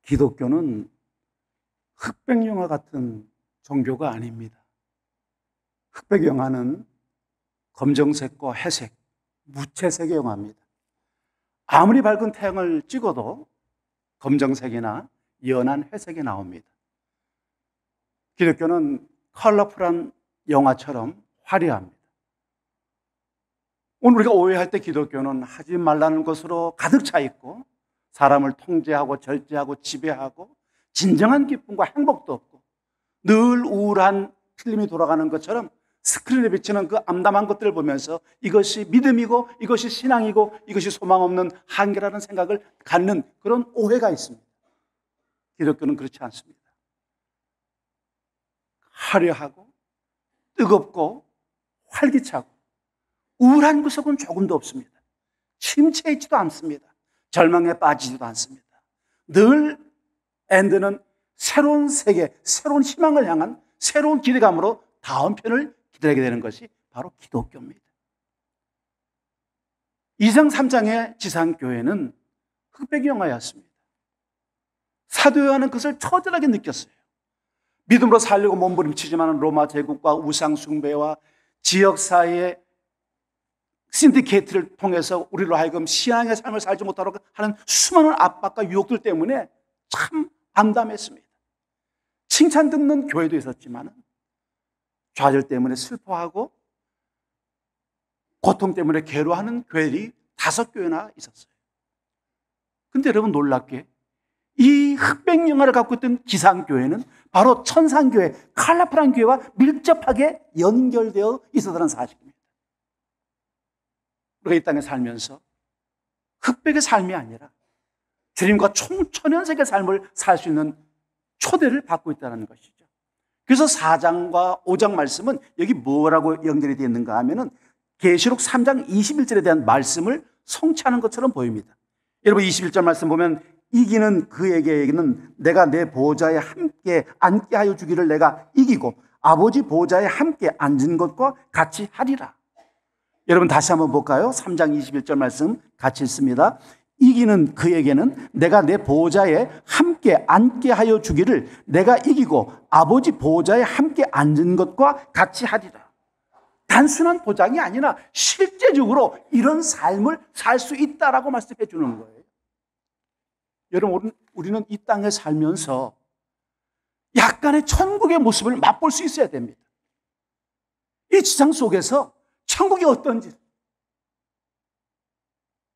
기독교는 흑백 영화 같은 종교가 아닙니다. 흑백 영화는 검정색과 회색, 무채색의 영화입니다. 아무리 밝은 태양을 찍어도 검정색이나 연한 회색이 나옵니다. 기독교는 컬러풀한 영화처럼 화려합니다. 오늘 우리가 오해할 때 기독교는 하지 말라는 것으로 가득 차 있고 사람을 통제하고 절제하고 지배하고 진정한 기쁨과 행복도 없고 늘 우울한 필름이 돌아가는 것처럼 스크린에 비치는 그 암담한 것들을 보면서 이것이 믿음이고 이것이 신앙이고 이것이 소망 없는 한계라는 생각을 갖는 그런 오해가 있습니다. 기독교는 그렇지 않습니다. 화려하고 뜨겁고 활기차고 우울한 구석은 조금도 없습니다. 침체해 있지도 않습니다. 절망에 빠지지도 않습니다. 늘 엔드는 새로운 세계, 새로운 희망을 향한 새로운 기대감으로 다음 편을 기다리게 되는 것이 바로 기독교입니다. 2장 3장의 지상교회는 흑백 영화였습니다. 사도 요한은 그것을 처절하게 느꼈어요. 믿음으로 살려고 몸부림치지만 로마 제국과 우상 숭배와 지역사회의 신디케이트를 통해서 우리로 하여금 신앙의 삶을 살지 못하도록 하는 수많은 압박과 유혹들 때문에 참 암담했습니다. 칭찬 듣는 교회도 있었지만 좌절 때문에 슬퍼하고 고통 때문에 괴로워하는 교회들이 5교회나 있었어요. 근데 여러분 놀랍게 이 흑백 영화를 갖고 있던 기상교회는 바로 천상교회, 컬러풀한 교회와 밀접하게 연결되어 있었다는 사실입니다. 우리가 이 땅에 살면서 흑백의 삶이 아니라 주님과 총천연색의 삶을 살 수 있는 초대를 받고 있다는 것이죠. 그래서 4장과 5장 말씀은 여기 뭐라고 연결이 되어 있는가 하면은 계시록 3장 21절에 대한 말씀을 성취하는 것처럼 보입니다. 여러분 21절 말씀 보면 이기는 그에게는 내가 내 보좌에 함께 앉게 하여 주기를 내가 이기고 아버지 보좌에 함께 앉은 것과 같이 하리라. 여러분 다시 한번 볼까요? 3장 21절 말씀 같이 읽습니다. 이기는 그에게는 내가 내 보좌에 함께 앉게 하여 주기를 내가 이기고 아버지 보좌에 함께 앉은 것과 같이 하리라. 단순한 보장이 아니라 실제적으로 이런 삶을 살 수 있다라고 말씀해 주는 거예요. 여러분 우리는 이 땅에 살면서 약간의 천국의 모습을 맛볼 수 있어야 됩니다. 이 지상 속에서 천국이 어떤지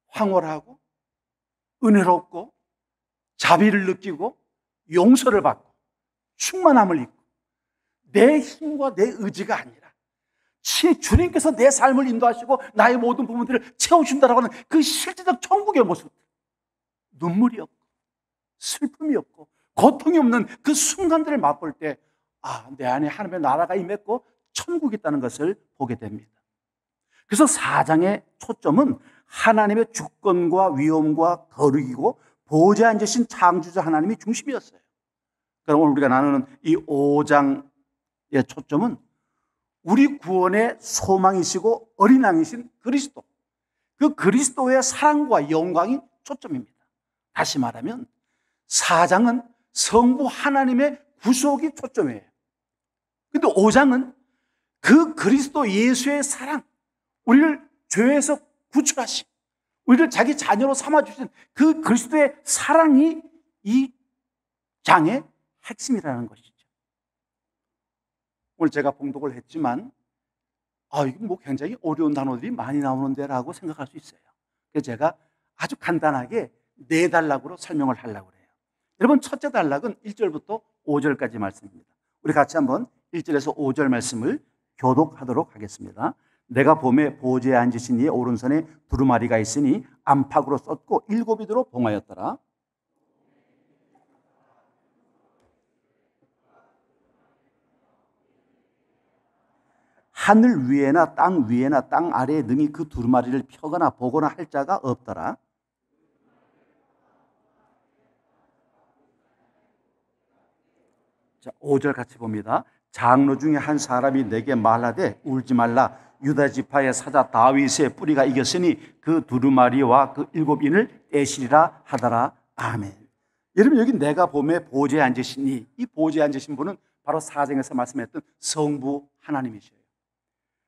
황홀하고 은혜롭고 자비를 느끼고 용서를 받고 충만함을 입고 내 힘과 내 의지가 아니라 주님께서 내 삶을 인도하시고 나의 모든 부분들을 채워준다라고 하는 그 실제적 천국의 모습, 눈물이 없고 슬픔이 없고 고통이 없는 그 순간들을 맛볼 때 내 안에 하나님의 나라가 임했고 천국이 있다는 것을 보게 됩니다. 그래서 4장의 초점은 하나님의 주권과 위엄과 거룩이고 보좌에 앉으신 창조자 하나님이 중심이었어요. 그럼 오늘 우리가 나누는 이 5장의 초점은 우리 구원의 소망이시고 어린 양이신 그리스도, 그 그리스도의 사랑과 영광이 초점입니다. 다시 말하면 4장은 성부 하나님의 구속이 초점이에요. 근데 5장은 그 그리스도 예수의 사랑, 우리를 죄에서 구출하신, 우리를 자기 자녀로 삼아주신 그 그리스도의 사랑이 이 장의 핵심이라는 것이죠. 오늘 제가 봉독을 했지만 이거 뭐 굉장히 어려운 단어들이 많이 나오는데라고 생각할 수 있어요. 그래서 제가 아주 간단하게 4단락으로 설명을 하려고 해요. 여러분 첫째 단락은 1절부터 5절까지 말씀입니다. 우리 같이 한번 1절에서 5절 말씀을 교독하도록 하겠습니다. 내가 봄에 보좌에 앉으신 이의 오른손에 두루마리가 있으니 안팎으로 쏟고 7이도로 봉하였더라. 하늘 위에나 땅 아래에 능히 그 두루마리를 펴거나 보거나 할 자가 없더라. 자, 5절 같이 봅니다. 장로 중에 한 사람이 내게 말하되 울지 말라. 유다 지파의 사자 다윗의 뿌리가 이겼으니 그 두루마리와 그 7인을 떼시리라 하더라. 아멘. 여러분, 여기 내가 봄에 보좌에 앉으시니, 이 보좌에 앉으신 분은 바로 사장에서 말씀했던 성부 하나님이셔요.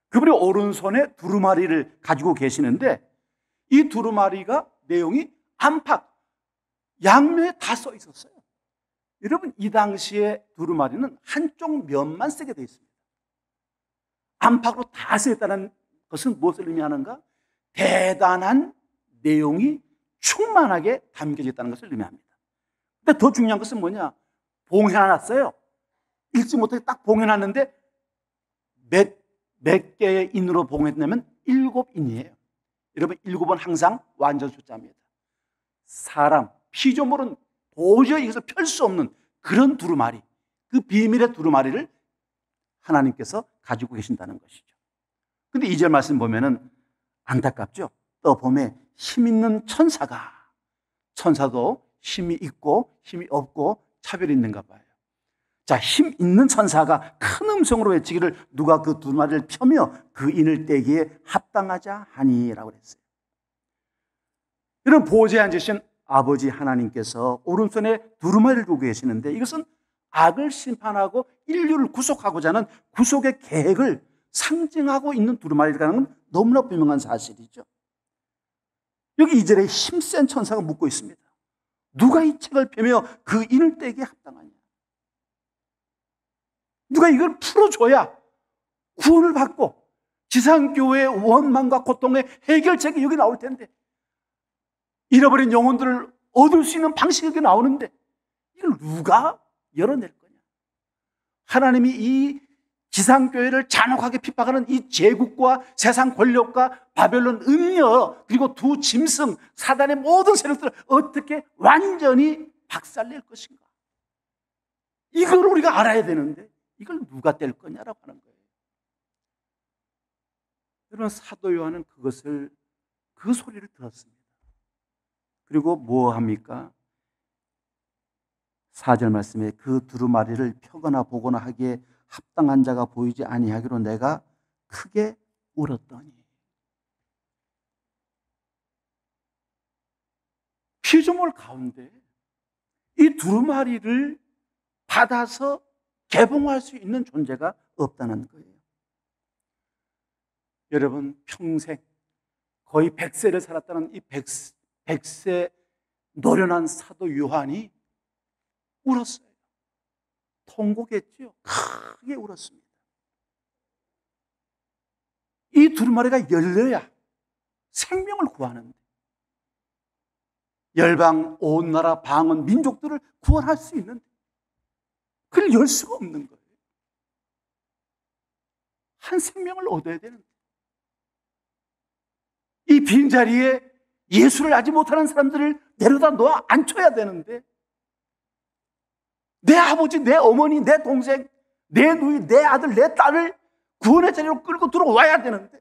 그분이 오른손에 두루마리를 가지고 계시는데, 이 두루마리가 내용이 안팎, 양면에 다 써 있었어요. 여러분, 이 당시에 두루마리는 한쪽 면만 쓰게 되어 있습니다. 안팎으로 다 써 있다는 것은 무엇을 의미하는가? 대단한 내용이 충만하게 담겨져 있다는 것을 의미합니다. 근데 더 중요한 것은 뭐냐? 봉해놨어요. 읽지 못하게 딱 봉해놨는데 몇 개의 인으로 봉했냐면 7인이에요. 여러분, 7은 항상 완전 숫자입니다. 사람, 피조물은 도저히 여기서 펼 수 없는 그런 두루마리, 그 비밀의 두루마리를 하나님께서 가지고 계신다는 것이죠. 근데 2절 말씀 보면은 안타깝죠? 또 봄에 힘 있는 천사가, 천사도 힘이 있고 힘이 없고 차별이 있는가 봐요. 자, 힘 있는 천사가 큰 음성으로 외치기를 누가 그 두루마리를 펴며 그 인을 떼기에 합당하자 하니라고 그랬어요. 이런 보좌에 앉으신 아버지 하나님께서 오른손에 두루마리를 두고 계시는데, 이것은 악을 심판하고 인류를 구속하고자 하는 구속의 계획을 상징하고 있는 두루마리라는 건 너무나 분명한 사실이죠. 여기 2절에 힘센 천사가 묻고 있습니다. 누가 이 책을 펴며 그 인을 떼기에 합당하냐? 누가 이걸 풀어줘야 구원을 받고 지상교회의 원망과 고통의 해결책이 여기 나올 텐데, 잃어버린 영혼들을 얻을 수 있는 방식이 여기 나오는데, 이걸 누가 열어낼 거냐? 하나님이 이 지상교회를 잔혹하게 핍박하는 이 제국과 세상 권력과 바벨론 음녀, 그리고 두 짐승, 사단의 모든 세력들을 어떻게 완전히 박살낼 것인가? 이걸 우리가 알아야 되는데, 이걸 누가 뗄 거냐라고 하는 거예요. 여러분, 사도 요한은 그 소리를 들었습니다. 그리고 뭐 합니까? 4절 말씀에 그 두루마리를 펴거나 보거나 하기에 합당한 자가 보이지 아니하기로 내가 크게 울었더니. 피조물 가운데 이 두루마리를 받아서 개봉할 수 있는 존재가 없다는 거예요. 여러분, 평생 거의 100세를 살았다는 이 100세 노련한 사도 요한이 울었어요. 통곡했죠. 크게 울었습니다. 이 두루마리가 열려야 생명을 구하는데, 열방, 온 나라, 방언, 민족들을 구원할 수 있는데 그걸 열 수가 없는 거예요. 한 생명을 얻어야 되는데, 이 빈자리에 예수를 알지 못하는 사람들을 내려다 놓아 앉혀야 되는데, 내 아버지, 내 어머니, 내 동생, 내 누이, 내 아들, 내 딸을 구원의 자리로 끌고 들어와야 되는데,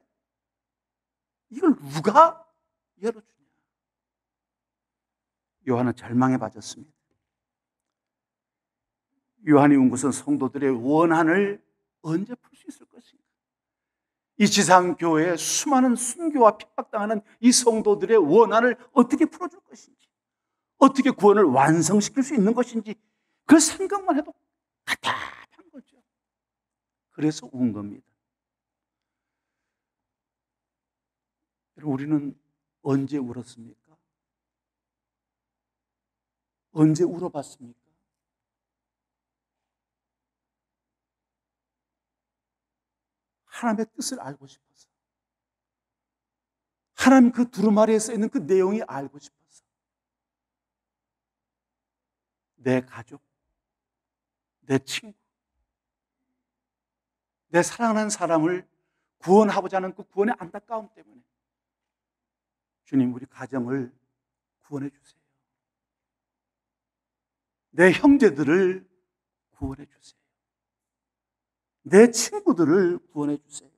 이걸 누가 열어주냐? 요한은 절망에 빠졌습니다. 요한이 온 것은 성도들의 원한을 언제 풀 수 있을 것인가? 이 지상교회에 수많은 순교와 핍박당하는 이 성도들의 원한을 어떻게 풀어줄 것인지, 어떻게 구원을 완성시킬 수 있는 것인지, 그 생각만 해도 답답한 거죠. 그래서 운 겁니다. 우리는 언제 울었습니까? 언제 울어봤습니까? 하나님의 뜻을 알고 싶어서, 하나님 그 두루마리에 써있는 그 내용이 알고 싶어서, 내 가족, 내 친구, 내 사랑하는 사람을 구원하고자 하는 그 구원의 안타까움 때문에, 주님, 우리 가정을 구원해 주세요. 내 형제들을 구원해 주세요. 내 친구들을 구원해 주세요.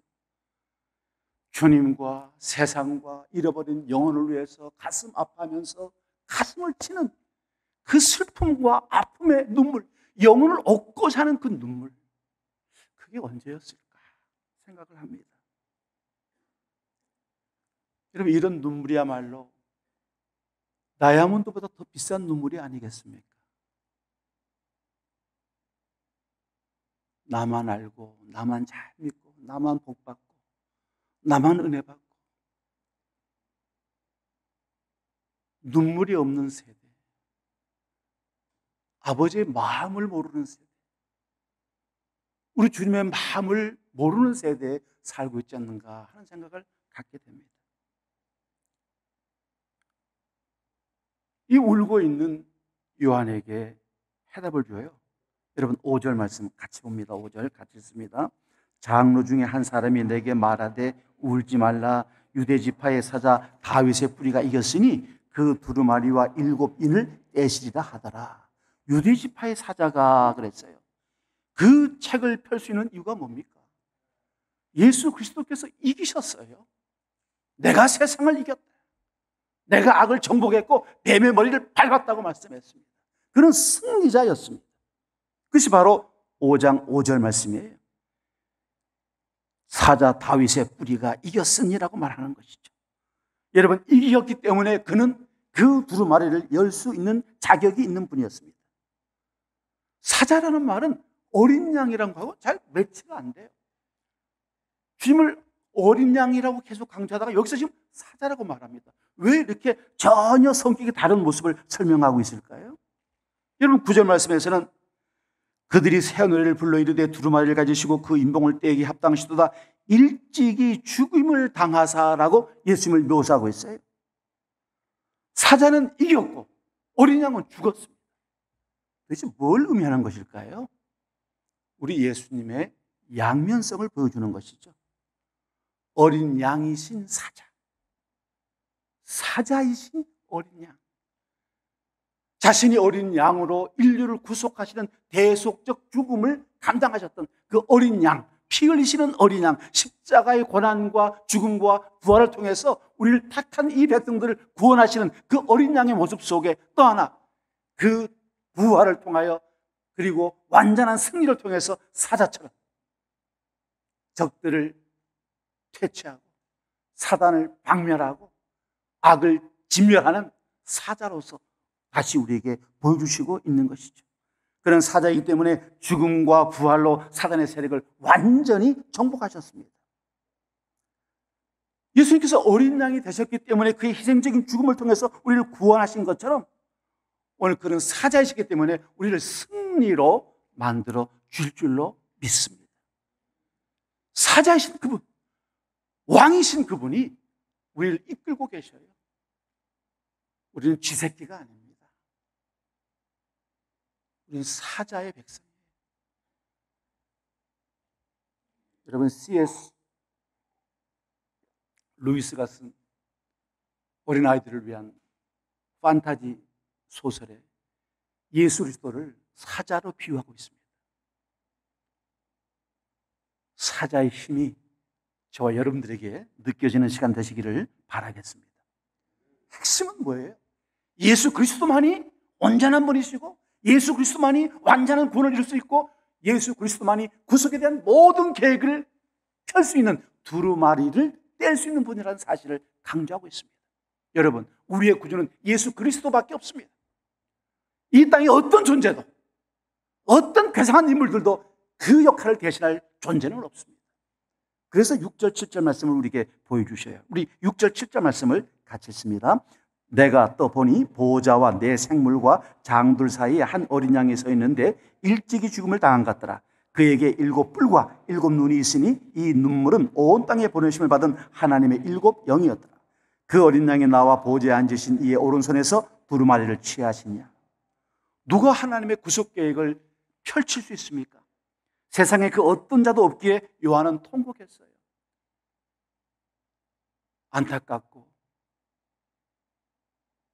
주님과 세상과 잃어버린 영혼을 위해서 가슴 아파하면서 가슴을 치는 그 슬픔과 아픔의 눈물, 영혼을 얻고자 하는 그 눈물, 그게 언제였을까 생각을 합니다. 여러분, 이런 눈물이야말로 다이아몬드보다 더 비싼 눈물이 아니겠습니까? 나만 알고, 나만 잘 믿고, 나만 복받고, 나만 은혜 받고, 눈물이 없는 세대, 아버지의 마음을 모르는 세대, 우리 주님의 마음을 모르는 세대에 살고 있지 않는가 하는 생각을 갖게 됩니다. 이 울고 있는 요한에게 해답을 줘요. 여러분 5절 말씀 같이 봅니다. 5절 같이 읽습니다. 장로 중에 한 사람이 내게 말하되 울지 말라, 유대 지파의 사자 다윗의 뿌리가 이겼으니 그 두루마리와 7인을 떼시리라 하더라. 유대 지파의 사자가 그랬어요. 그 책을 펼 수 있는 이유가 뭡니까? 예수 그리스도께서 이기셨어요. 내가 세상을 이겼다, 내가 악을 정복했고 뱀의 머리를 밟았다고 말씀했습니다. 그는 승리자였습니다. 그것이 바로 5장 5절 말씀이에요. 사자 다윗의 뿌리가 이겼으니라고 말하는 것이죠. 여러분, 이겼기 때문에 그는 그 두루마리를 열 수 있는 자격이 있는 분이었습니다. 사자라는 말은 어린 양이라고 하고 잘 매치가 안 돼요. 주님을 어린 양이라고 계속 강조하다가 여기서 지금 사자라고 말합니다. 왜 이렇게 전혀 성격이 다른 모습을 설명하고 있을까요? 여러분 9절 말씀에서는 그들이 새 노래를 불러 이르되 두루마리를 가지시고 그 인봉을 떼기 합당시도다 일찍이 죽임을 당하사라고 예수님을 묘사하고 있어요. 사자는 이겼고 어린 양은 죽었습니다. 도대체 뭘 의미하는 것일까요? 우리 예수님의 양면성을 보여주는 것이죠. 어린 양이신 사자, 사자이신 어린 양, 자신이 어린 양으로 인류를 구속하시는 대속적 죽음을 감당하셨던 그 어린 양, 피 흘리시는 어린 양, 십자가의 고난과 죽음과 부활을 통해서 우리를 택한 이 백성들을 구원하시는 그 어린 양의 모습 속에 또 하나 그 부활을 통하여 그리고 완전한 승리를 통해서 사자처럼 적들을 퇴치하고 사단을 박멸하고 악을 진멸하는 사자로서 다시 우리에게 보여주시고 있는 것이죠. 그런 사자이기 때문에 죽음과 부활로 사단의 세력을 완전히 정복하셨습니다. 예수님께서 어린 양이 되셨기 때문에 그의 희생적인 죽음을 통해서 우리를 구원하신 것처럼 오늘 그런 사자이시기 때문에 우리를 승리로 만들어 줄 줄로 믿습니다. 사자이신 그분, 왕이신 그분이 우리를 이끌고 계셔요. 우리는 쥐새끼가 아닙니다. 우리는 사자의 백성이에요. 여러분 C.S. 루이스가 쓴 어린아이들을 위한 판타지 소설에 예수 그리스도를 사자로 비유하고 있습니다. 사자의 힘이 저와 여러분들에게 느껴지는 시간 되시기를 바라겠습니다. 핵심은 뭐예요? 예수 그리스도만이 온전한 분이시고 예수 그리스도만이 완전한 구원을 이룰 수 있고 예수 그리스도만이 구속에 대한 모든 계획을 펼 수 있는 두루마리를 뗄 수 있는 분이라는 사실을 강조하고 있습니다. 여러분, 우리의 구주는 예수 그리스도밖에 없습니다. 이 땅의 어떤 존재도 어떤 괴상한 인물들도 그 역할을 대신할 존재는 없습니다. 그래서 6절 7절 말씀을 우리에게 보여주셔요. 우리 6절 7절 말씀을 같이 읽습니다. 내가 또 보니 보호자와 내 생물과 장들 사이에 한 어린 양이 서 있는데 일찍이 죽음을 당한 것 같더라. 그에게 7뿔과 7눈이 있으니 이 눈물은 온 땅에 보내심을 받은 하나님의 7 영이었더라. 그 어린 양이 나와 보호자에 앉으신 이의 오른손에서 두루마리를 취하시냐. 누가 하나님의 구속 계획을 펼칠 수 있습니까? 세상에 그 어떤 자도 없기에 요한은 통곡했어요. 안타깝고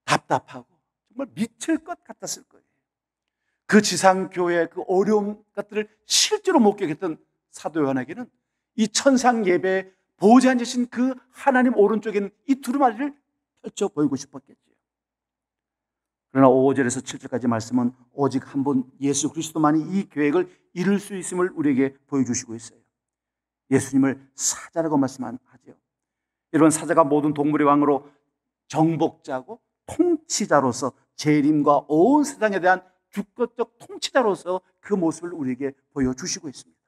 답답하고 정말 미칠 것 같았을 거예요. 그 지상교회의 그 어려운 것들을 실제로 목격했던 사도 요한에게는 이 천상 예배 보호자에 앉으신 그 하나님 오른쪽에 이 두루마리를 펼쳐 보이고 싶었겠죠. 그러나 5절에서 7절까지 말씀은 오직 한 분 예수 그리스도만이 이 계획을 이룰 수 있음을 우리에게 보여주시고 있어요. 예수님을 사자라고 말씀하죠. 여러분, 사자가 모든 동물의 왕으로 정복자고 통치자로서 재림과 온 세상에 대한 주권적 통치자로서 그 모습을 우리에게 보여주시고 있습니다.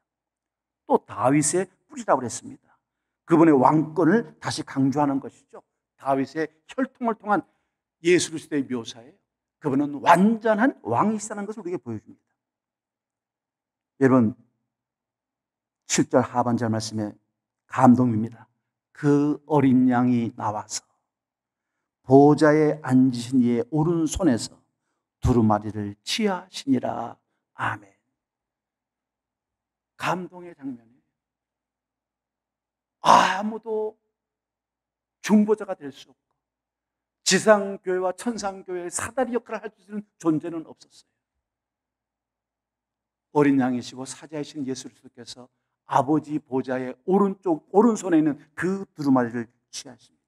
또 다윗의 뿌리라고 그랬습니다. 그분의 왕권을 다시 강조하는 것이죠. 다윗의 혈통을 통한 예수 그리스도의 묘사예요. 그분은 완전한 왕이시라는 것을 우리에게 보여줍니다. 여러분, 7절 하반절 말씀에 감동입니다. 그 어린 양이 나와서 보좌에 앉으신 이의 오른손에서 두루마리를 취하시니라. 아멘. 감동의 장면이에요. 아무도 중보자가 될 수 없고 지상교회와 천상교회의 사다리 역할을 할 수 있는 존재는 없었어요. 어린 양이시고 사자이신 예수 그리스도께서 아버지 보좌의 오른손에 있는 그 두루마리를 취하십니다.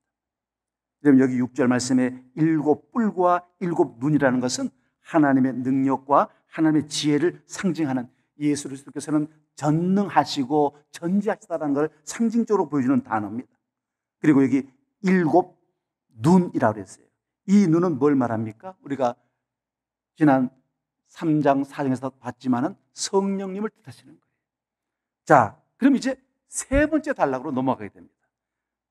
그럼 여기 6절 말씀에 7 뿔과 7 눈이라는 것은 하나님의 능력과 하나님의 지혜를 상징하는, 예수 그리스도께서는 전능하시고 전지하시다는 걸 상징적으로 보여주는 단어입니다. 그리고 여기 7 눈이라고 했어요. 이 눈은 뭘 말합니까? 우리가 지난 3장 4장에서 봤지만은 성령님을 뜻하시는 거예요. 자, 그럼 이제 세 번째 단락으로 넘어가게 됩니다.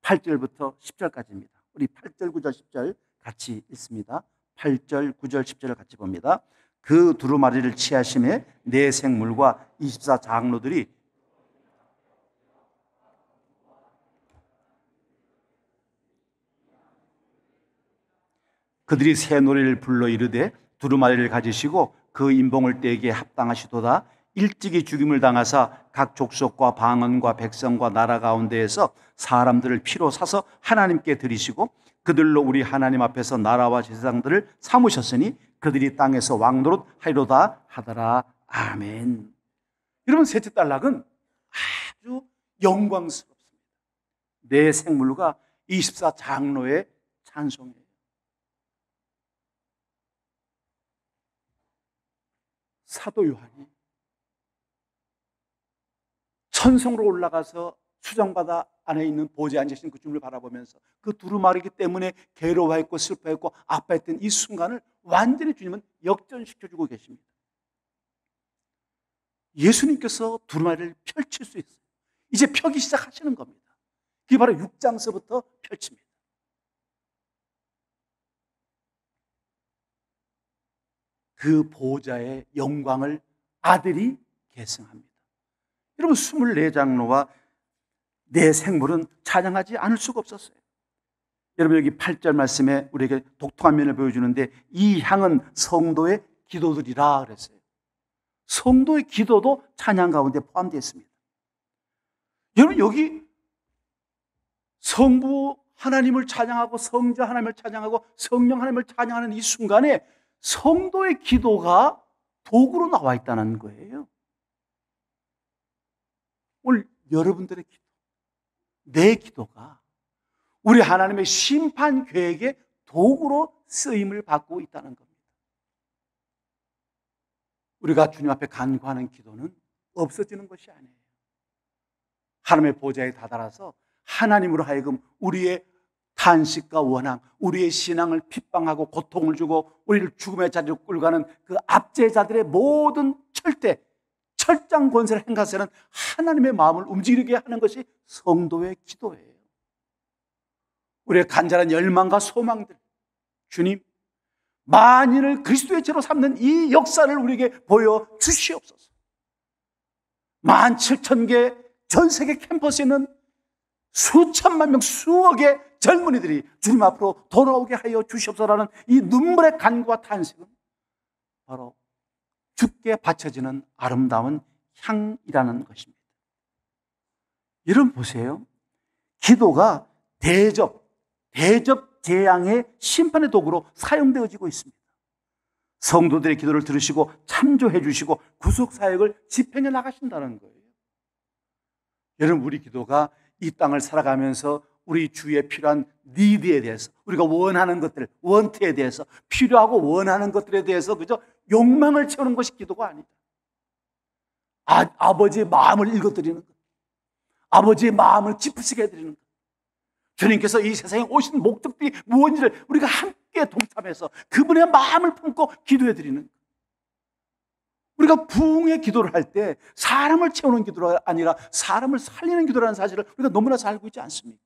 8절부터 10절까지입니다. 우리 8절, 9절, 10절 같이 읽습니다. 8절, 9절, 10절을 같이 봅니다. 그 두루마리를 취하심에 네 생물과 24 장로들이 그들이 새 노래를 불러 이르되 두루마리를 가지시고 그 인봉을 떼기에 합당하시도다. 일찍이 죽임을 당하사 각 족속과 방언과 백성과 나라 가운데에서 사람들을 피로 사서 하나님께 드리시고 그들로 우리 하나님 앞에서 나라와 제사장들을 삼으셨으니 그들이 땅에서 왕노릇 하리로다 하더라. 아멘. 여러분, 셋째 단락은 아주 영광스럽습니다. 네 생물과 24 장로의 찬송이에요. 사도 요한이 천성으로 올라가서 수정바다 안에 있는 보좌에 앉으신 그 주님을 바라보면서 그 두루마리기 때문에 괴로워했고 슬퍼했고 아파했던 이 순간을 완전히 주님은 역전시켜주고 계십니다. 예수님께서 두루마리를 펼칠 수 있어요. 이제 펴기 시작하시는 겁니다. 그게 바로 6장서부터 펼칩니다. 그 보좌의 영광을 아들이 계승합니다. 여러분, 24장로와 네 생물은 찬양하지 않을 수가 없었어요. 여러분, 여기 8절 말씀에 우리에게 독특한 면을 보여주는데 이 향은 성도의 기도들이라 그랬어요. 성도의 기도도 찬양 가운데 포함되어 있습니다. 여러분, 여기 성부 하나님을 찬양하고 성자 하나님을 찬양하고 성령 하나님을 찬양하는 이 순간에 성도의 기도가 도구로 나와 있다는 거예요. 오늘 여러분들의 기도, 내 기도가 우리 하나님의 심판 계획의 도구로 쓰임을 받고 있다는 겁니다. 우리가 주님 앞에 간구하는 기도는 없어지는 것이 아니에요. 하나님의 보좌에 다다라서 하나님으로 하여금 우리의 탄식과 원망, 우리의 신앙을 핍박하고 고통을 주고 우리를 죽음의 자리로 끌고 가는 그 압제자들의 모든 철장 권세를 행사하는 하나님의 마음을 움직이게 하는 것이 성도의 기도예요. 우리의 간절한 열망과 소망들, 주님, 만인을 그리스도의 죄로 삼는 이 역사를 우리에게 보여주시옵소서. 17,000개 전 세계 캠퍼스에 있는 수천만 명, 수억의 젊은이들이 주님 앞으로 돌아오게 하여 주시옵소서라는 이 눈물의 간구와 탄식은 바로 주께 바쳐지는 아름다운 향이라는 것입니다. 여러분 보세요. 기도가 대접 재앙의 심판의 도구로 사용되어지고 있습니다. 성도들의 기도를 들으시고 참조해 주시고 구속사역을 집행해 나가신다는 거예요. 여러분, 우리 기도가 이 땅을 살아가면서 우리 주위에 필요한 니드에 대해서, 우리가 원하는 것들, 원트에 대해서, 필요하고 원하는 것들에 대해서 그저 욕망을 채우는 것이 기도가 아니다. 아버지의 마음을 읽어드리는 것, 아버지의 마음을 깊으시게 해드리는 것, 주님께서 이 세상에 오신 목적들이 무엇인지를 우리가 함께 동참해서 그분의 마음을 품고 기도해드리는 것. 우리가 부흥의 기도를 할 때 사람을 채우는 기도가 아니라 사람을 살리는 기도라는 사실을 우리가 너무나 잘 알고 있지 않습니까?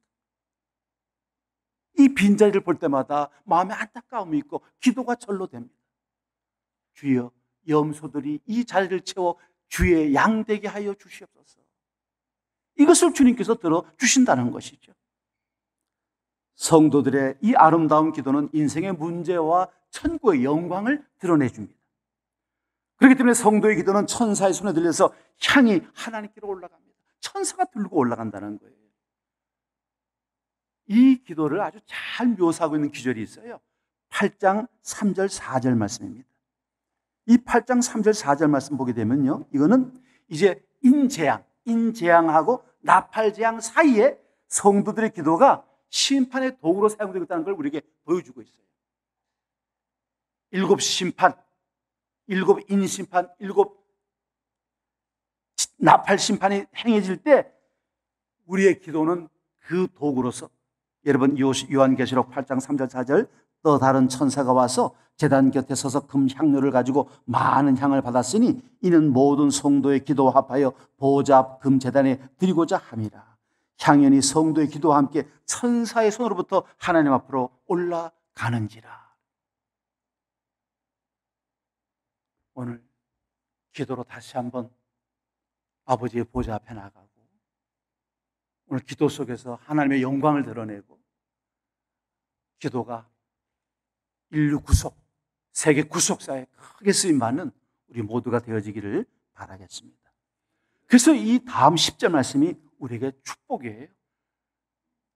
이 빈자리를 볼 때마다 마음에 안타까움이 있고 기도가 절로 됩니다. 주여, 염소들이 이 자리를 채워 주의 양 되게 하여 주시옵소서. 이것을 주님께서 들어주신다는 것이죠. 성도들의 이 아름다운 기도는 인생의 문제와 천국의 영광을 드러내줍니다. 그렇기 때문에 성도의 기도는 천사의 손에 들려서 향이 하나님께로 올라갑니다. 천사가 들고 올라간다는 거예요. 이 기도를 아주 잘 묘사하고 있는 기절이 있어요. 8장 3절 4절 말씀입니다. 이 8장 3절 4절 말씀 보게 되면요, 이거는 이제 인재앙하고 나팔재앙 사이에 성도들의 기도가 심판의 도구로 사용되고 있다는 걸 우리에게 보여주고 있어요. 일곱 심판, 일곱 인심판, 일곱 나팔 심판이 행해질 때 우리의 기도는 그 도구로서, 여러분 요한계시록 8장 3절 4절, 또 다른 천사가 와서 제단 곁에 서서 금 향료를 가지고 많은 향을 받았으니 이는 모든 성도의 기도와 합하여 보좌 앞 금 제단에 드리고자 함이라. 향연이 성도의 기도와 함께 천사의 손으로부터 하나님 앞으로 올라가는지라. 오늘 기도로 다시 한번 아버지의 보좌 앞에 나가고, 오늘 기도 속에서 하나님의 영광을 드러내고, 기도가 인류 구속, 세계 구속사에 크게 쓰임받는 우리 모두가 되어지기를 바라겠습니다. 그래서 이 다음 10절 말씀이 우리에게 축복이에요.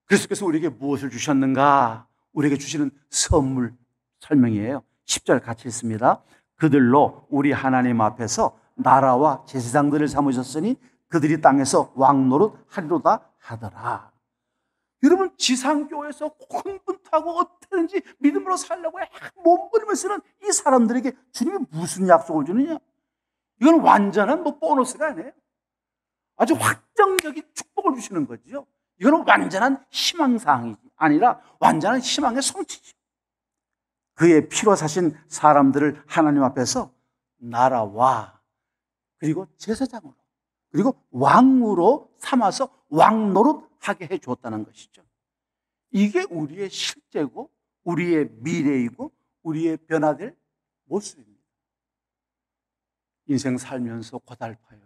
그래서 우리에게 무엇을 주셨는가? 우리에게 주시는 선물 설명이에요. 10절 같이 읽습니다. 그들로 우리 하나님 앞에서 나라와 제사장들을 삼으셨으니 그들이 땅에서 왕노릇 하리로다 하더라. 여러분, 지상교회에서 혼분하고 어떻게든지 믿음으로 살려고 몸부림을 쓰는 이 사람들에게 주님이 무슨 약속을 주느냐? 이건 완전한 보너스가 아니에요. 아주 확정적인 축복을 주시는 거죠. 이건 완전한 희망사항이 아니라 완전한 희망의 성취죠. 그의 피로 사신 사람들을 하나님 앞에서 나라와 그리고 제사장으로 그리고 왕으로 삼아서 왕노릇 하게 해 주었다는 것이죠. 이게 우리의 실제고 우리의 미래이고 우리의 변화될 모습입니다. 인생 살면서 고달파요.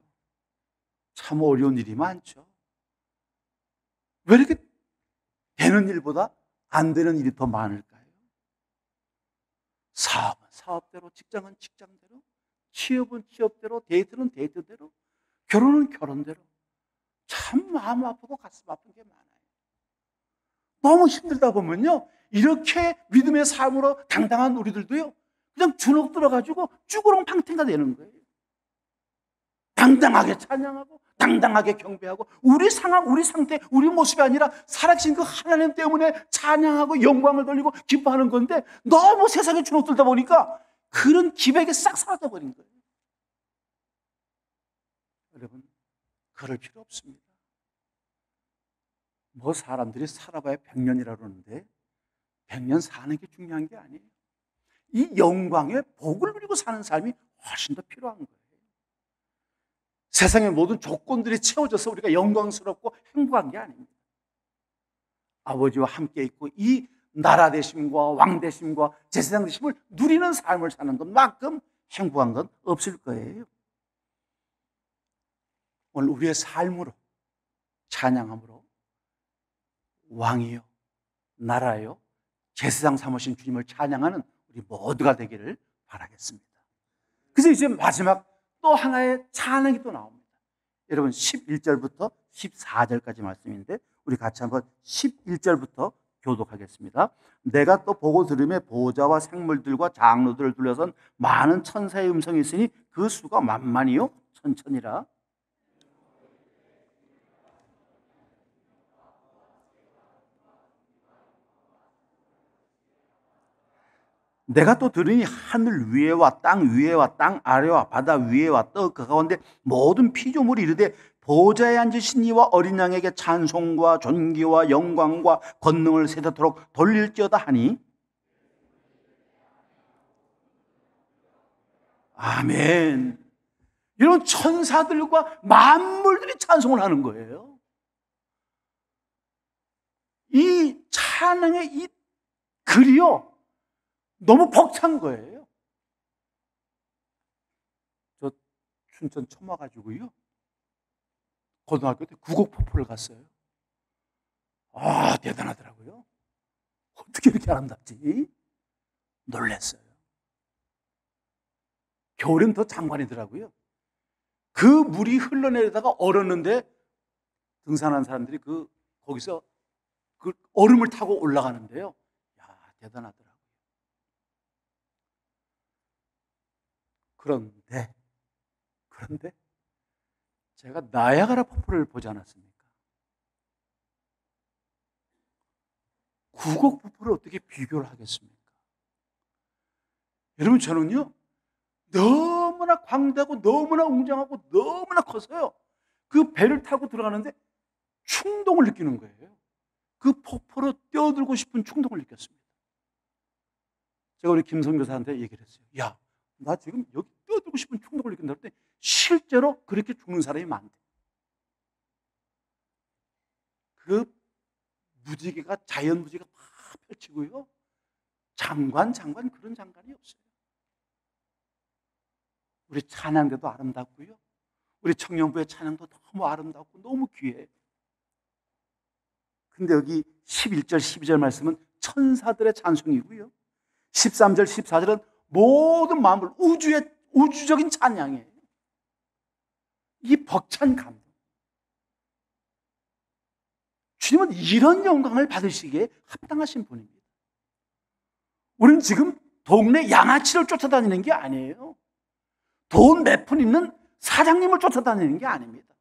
참 어려운 일이 많죠. 왜 이렇게 되는 일보다 안 되는 일이 더 많을까요? 사업은 사업대로, 직장은 직장대로, 취업은 취업대로, 데이트는 데이트대로, 결혼은 결혼대로. 참 마음 아프고 가슴 아픈 게 많아요. 너무 힘들다 보면요, 이렇게 믿음의 삶으로 당당한 우리들도요, 그냥 주눅 들어가지고 쭈구렁팡탱가 되는 거예요. 당당하게 찬양하고 당당하게 경배하고 우리 상황, 우리 상태, 우리 모습이 아니라 살아계신 그 하나님 때문에 찬양하고 영광을 돌리고 기뻐하는 건데, 너무 세상에 주눅 들다 보니까 그런 기백이 싹 사라져버린 거예요. 여러분, 그럴 필요 없습니다. 뭐 사람들이 살아봐야 100년이라 그러는데 100년 사는 게 중요한 게 아니에요. 이 영광의 복을 누리고 사는 삶이 훨씬 더 필요한 거예요. 세상의 모든 조건들이 채워져서 우리가 영광스럽고 행복한 게 아닙니다. 아버지와 함께 있고 이 나라 되심과 왕 되심과 제사장 되심을 누리는 삶을 사는 것만큼 행복한 건 없을 거예요. 오늘 우리의 삶으로, 찬양함으로 왕이요, 나라요, 제사장 삼으신 주님을 찬양하는 우리 모두가 되기를 바라겠습니다. 그래서 이제 마지막 또 하나의 찬양이 또 나옵니다. 여러분, 11절부터 14절까지 말씀인데 우리 같이 한번 11절부터 교독하겠습니다. 내가 또 보고 들음에 보좌와 생물들과 장로들을 둘러선 많은 천사의 음성이 있으니 그 수가 만만이요 천천이라. 내가 또 들으니 하늘 위에와 땅 위에와 땅 아래와 바다 위에와 또 그 가운데 모든 피조물이 이르되 보좌에 앉으신 이와 어린 양에게 찬송과 존귀와 영광과 권능을 세대토록 돌릴지어다 하니, 아멘. 이런 천사들과 만물들이 찬송을 하는 거예요. 이 찬양의 이 글이요, 너무 벅찬 거예요. 저 춘천 처음 와가지고요, 고등학교 때 구곡포포를 갔어요. 아, 대단하더라고요. 어떻게 이렇게 아름답지? 놀랐어요. 겨울엔 더 장관이더라고요. 그 물이 흘러내리다가 얼었는데 등산한 사람들이 거기서 그 얼음을 타고 올라가는데요. 야, 대단하더라고요. 그런데 제가 나야가라 폭포를 보지 않았습니까? 구곡 폭포를 어떻게 비교를 하겠습니까? 여러분, 저는요, 너무나 광대하고 너무나 웅장하고 너무나 커서요, 그 배를 타고 들어가는데 충동을 느끼는 거예요. 그 폭포로 뛰어들고 싶은 충동을 느꼈습니다. 제가 우리 김선교사한테 얘기를 했어요. 야, 나 지금 여기 뛰어들고 싶은 충동을 느낀다 그랬더니 실제로 그렇게 죽는 사람이 많대. 그 무지개가, 자연 무지개가 막 펼치고요, 장관 그런 장관이 없어요. 우리 찬양대도 아름답고요, 우리 청년부의 찬양도 너무 아름답고 너무 귀해요. 근데 여기 11절 12절 말씀은 천사들의 찬송이고요, 13절 14절은 모든 만물, 우주적인 찬양이에요. 이 벅찬 감동, 주님은 이런 영광을 받으시기에 합당하신 분입니다. 우리는 지금 동네 양아치를 쫓아다니는 게 아니에요. 돈 몇 푼 있는 사장님을 쫓아다니는 게 아닙니다.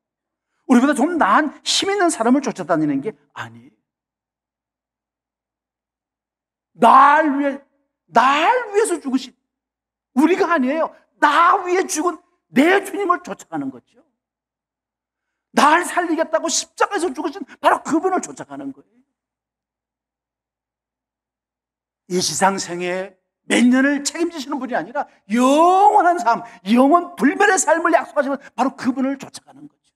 우리보다 좀 나은 힘 있는 사람을 쫓아다니는 게 아니에요. 날 위해서 죽으신 우리가 아니에요. 나 위해 죽은 내 주님을 쫓아가는 거죠. 날 살리겠다고 십자가에서 죽으신 바로 그분을 쫓아가는 거예요. 이 지상생에 몇 년을 책임지시는 분이 아니라 영원한 삶, 영원 불멸의 삶을 약속하시는 바로 그분을 쫓아가는 거죠.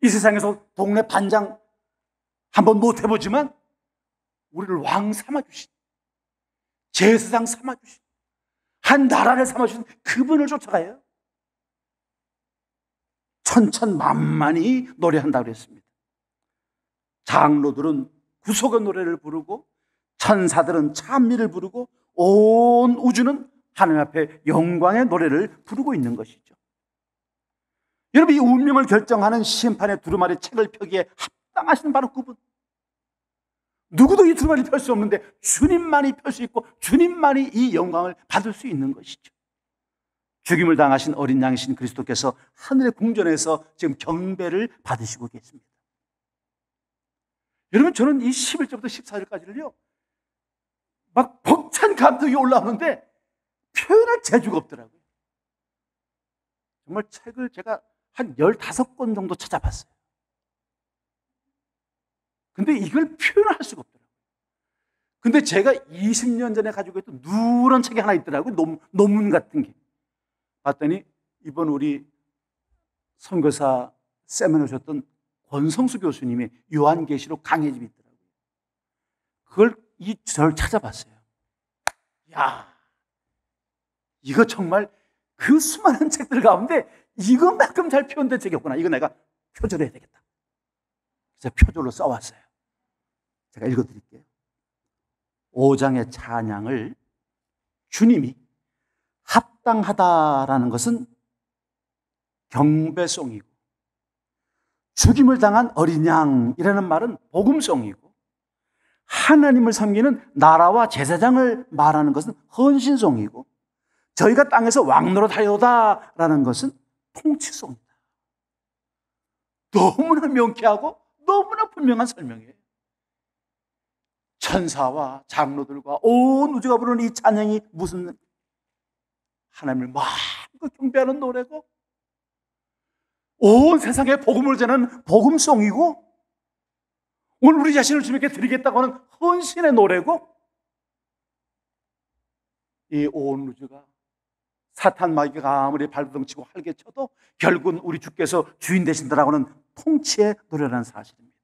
이 세상에서 동네 반장 한번 못 해보지만 우리를 왕 삼아주신, 제사장 삼아주신, 한 나라를 삼아주신 그분을 쫓아가요. 천천만만히 노래한다고 그랬습니다. 장로들은 구속의 노래를 부르고 천사들은 찬미를 부르고 온 우주는 하나님 앞에 영광의 노래를 부르고 있는 것이죠. 여러분, 이 운명을 결정하는 심판의 두루마리 책을 펴기에 합당하신 바로 그분, 누구도 이 두루마리 펼 수 없는데 주님만이 펼 수 있고 주님만이 이 영광을 받을 수 있는 것이죠. 죽임을 당하신 어린 양이신 그리스도께서 하늘의 궁전에서 지금 경배를 받으시고 계십니다. 여러분, 저는 이 11절부터 14절까지를요, 막 벅찬 감동이 올라오는데 표현할 재주가 없더라고요. 정말 책을 제가 한 15권 정도 찾아봤어요. 근데 이걸 표현할 수가 없더라고요. 근데 제가 20년 전에 가지고 있던 누런 책이 하나 있더라고요. 논문 같은 게. 봤더니 이번 우리 선교사 세미나 오셨던 권성수 교수님의 요한계시록 강해집이 있더라고요. 그걸 저를 찾아봤어요. 야, 이거 정말 그 수많은 책들 가운데 이것만큼 잘 표현된 책이 없구나. 이거 내가 표절해야 되겠다. 그래서 표절로 써왔어요. 제가 읽어드릴게요. 5장의 찬양을 주님이 합당하다라는 것은 경배송이고, 죽임을 당한 어린 양이라는 말은 복음송이고, 하나님을 섬기는 나라와 제사장을 말하는 것은 헌신송이고, 저희가 땅에서 왕노릇하여다라는 것은 통치송이다. 너무나 명쾌하고 너무나 분명한 설명이에요. 천사와 장로들과 온 우주가 부르는 이 찬양이 무슨 하나님을 마음껏 경배하는 노래고, 온 세상에 복음을 전하는 복음송이고, 오늘 우리 자신을 주님께 드리겠다고 하는 헌신의 노래고, 이 온 우주가 사탄 마귀가 아무리 발버둥치고 활개 쳐도 결국은 우리 주께서 주인 되신다라고는 통치의 노래라는 사실입니다.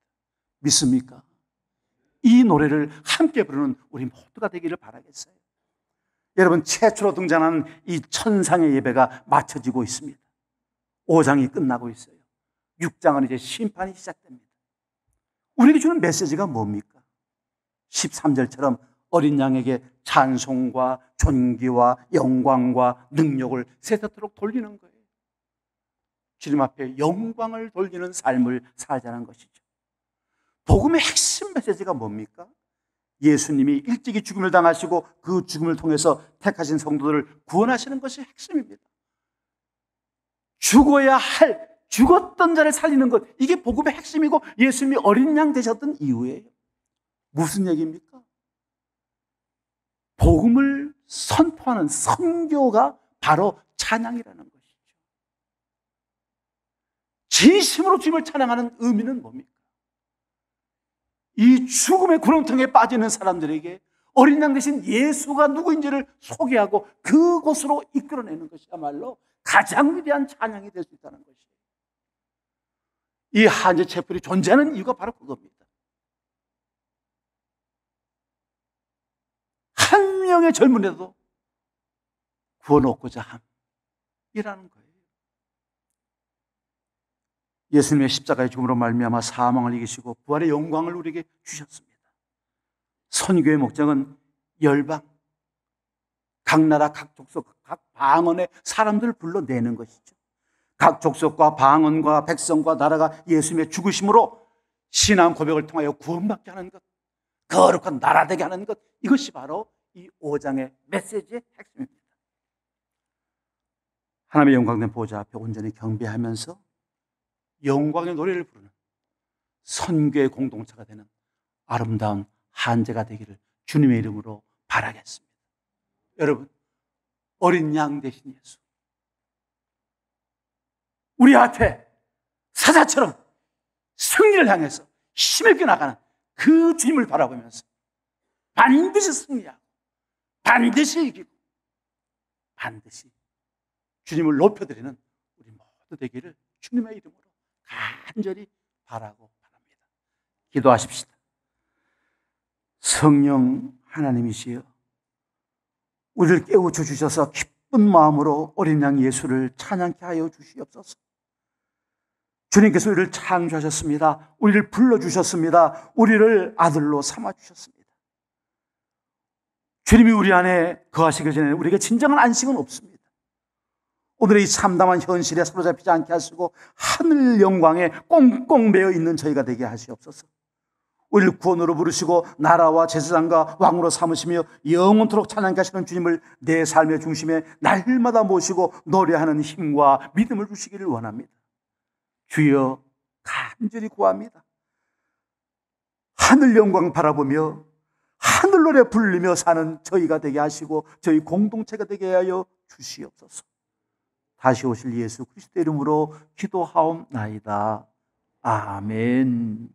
믿습니까? 이 노래를 함께 부르는 우리 모두가 되기를 바라겠어요. 여러분, 최초로 등장하는 이 천상의 예배가 마쳐지고 있습니다. 5장이 끝나고 있어요. 6장은 이제 심판이 시작됩니다. 우리에게 주는 메시지가 뭡니까? 13절처럼 어린 양에게 찬송과 존귀와 영광과 능력을 세세토록 돌리는 거예요. 주님 앞에 영광을 돌리는 삶을 살자는 것이죠. 복음의 핵심 메시지가 뭡니까? 예수님이 일찍이 죽음을 당하시고 그 죽음을 통해서 택하신 성도들을 구원하시는 것이 핵심입니다. 죽었던 자를 살리는 것, 이게 복음의 핵심이고 예수님이 어린 양 되셨던 이유예요. 무슨 얘기입니까? 복음을 선포하는 선교가 바로 찬양이라는 것이죠. 진심으로 주님을 찬양하는 의미는 뭡니까? 이 죽음의 구렁텅이에 빠지는 사람들에게 어린 양 대신 예수가 누구인지를 소개하고 그곳으로 이끌어내는 것이야말로 가장 위대한 찬양이 될 수 있다는 것이에요. 이 한제 채플이 존재하는 이유가 바로 그겁니다. 한 명의 젊은이도 구원 얻고자 함이라는 거예요. 예수님의 십자가의 죽음으로 말미암아 사망을 이기시고 부활의 영광을 우리에게 주셨습니다. 선교의 목적은 열방, 각 나라, 각 족속, 각 방언의 사람들을 불러내는 것이죠. 각 족속과 방언과 백성과 나라가 예수님의 죽으심으로 신앙 고백을 통하여 구원받게 하는 것, 거룩한 나라 되게 하는 것, 이것이 바로 이 5장의 메시지의 핵심입니다. 하나님의 영광된 보좌 앞에 온전히 경배하면서 영광의 노래를 부르는 선교의 공동체가 되는 아름다운 한제가 되기를 주님의 이름으로 바라겠습니다. 여러분, 어린 양 되신 예수, 우리 앞에 사자처럼 승리를 향해서 힘있게 나가는 그 주님을 바라보면서 반드시 승리하고 반드시 이기고 반드시 주님을 높여드리는 우리 모두 되기를 주님의 이름으로 간절히 바라고 바랍니다. 기도하십시다. 성령 하나님이시여, 우리를 깨우쳐 주셔서 기쁜 마음으로 어린 양 예수를 찬양케 하여 주시옵소서. 주님께서 우리를 창조하셨습니다. 우리를 불러주셨습니다. 우리를 아들로 삼아주셨습니다. 주님이 우리 안에 거하시기 전에 우리에게 진정한 안식은 없습니다. 오늘의 이 참담한 현실에 사로잡히지 않게 하시고 하늘 영광에 꽁꽁 매여 있는 저희가 되게 하시옵소서. 우리를 구원으로 부르시고 나라와 제사장과 왕으로 삼으시며 영원토록 찬양케 하시는 주님을 내 삶의 중심에 날마다 모시고 노래하는 힘과 믿음을 주시기를 원합니다. 주여, 간절히 구합니다. 하늘 영광 바라보며 하늘 노래 부르며 사는 저희가 되게 하시고 저희 공동체가 되게 하여 주시옵소서. 다시 오실 예수 그리스도 이름으로 기도하옵나이다. 아멘.